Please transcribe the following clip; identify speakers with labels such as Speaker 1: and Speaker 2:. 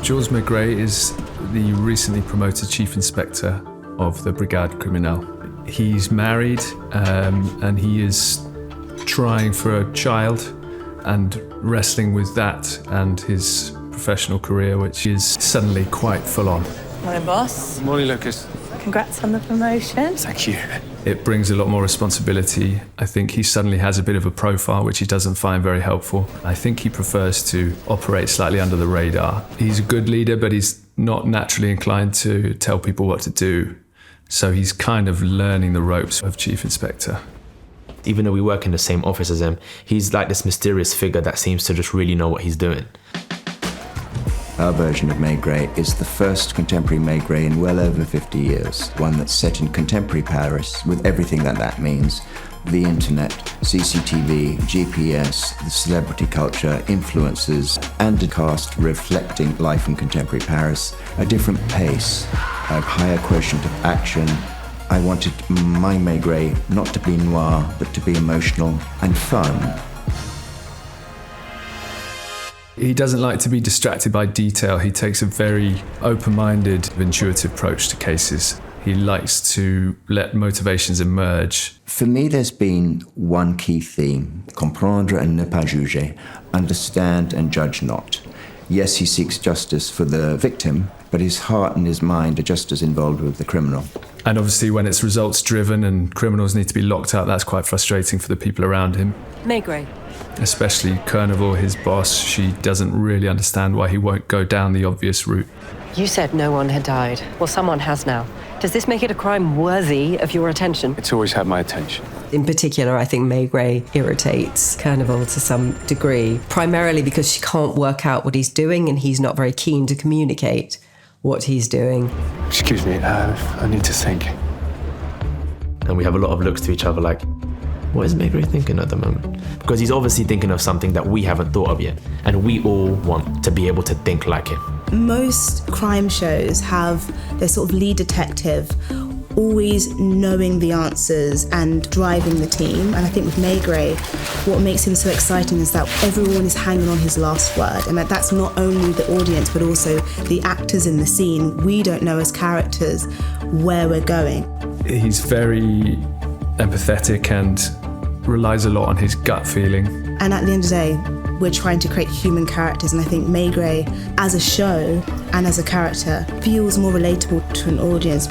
Speaker 1: Jules Maigret is the recently promoted Chief Inspector of the Brigade Criminelle. He's married and he is trying for a child and wrestling with that and his professional career, which is suddenly quite full on.
Speaker 2: Morning, boss.
Speaker 3: Morning, Lucas.
Speaker 2: Congrats on the promotion.
Speaker 3: Thank you.
Speaker 1: It brings a lot more responsibility. I think he suddenly has a bit of a profile, which he doesn't find very helpful. I think he prefers to operate slightly under the radar. He's a good leader, but he's not naturally inclined to tell people what to do. So he's kind of learning the ropes of Chief Inspector.
Speaker 4: Even though we work in the same office as him, he's like this mysterious figure that seems to just really know what he's doing.
Speaker 5: Our version of Maigret is the first contemporary Maigret in well over 50 years, one that's set in contemporary Paris with everything that means. The internet, CCTV, GPS, the celebrity culture, influences, and a cast reflecting life in contemporary Paris, a different pace, a higher quotient of action. I wanted my Maigret not to be noir, but to be emotional and fun.
Speaker 1: He doesn't like to be distracted by detail. He takes a very open-minded, intuitive approach to cases. He likes to let motivations emerge.
Speaker 5: For me, there's been one key theme: comprendre et ne pas juger, understand and judge not. Yes, he seeks justice for the victim, but his heart and his mind are just as involved with the criminal.
Speaker 1: And obviously when it's results-driven and criminals need to be locked out, that's quite frustrating for the people around him.
Speaker 2: Maigret.
Speaker 1: Especially Kernavel, his boss. She doesn't really understand why he won't go down the obvious route.
Speaker 6: You said no one had died. Well, someone has now. Does this make it a crime worthy of your attention?
Speaker 3: It's always had my attention.
Speaker 7: In particular, I think Maigret irritates Kernavel to some degree, primarily because she can't work out what he's doing and he's not very keen to communicate what he's doing.
Speaker 3: Excuse me, I need to think.
Speaker 4: And we have a lot of looks to each other like, what is Maigret thinking at the moment? Because he's obviously thinking of something that we haven't thought of yet. And we all want to be able to think like him.
Speaker 8: Most crime shows have their sort of lead detective always knowing the answers and driving the team. And I think with Maigret, what makes him so exciting is that everyone is hanging on his last word. And that's not only the audience, but also the actors in the scene. We don't know as characters where we're going.
Speaker 1: He's very empathetic and relies a lot on his gut feeling.
Speaker 8: And at the end of the day, we're trying to create human characters, and I think Maigret, as a show and as a character, feels more relatable to an audience.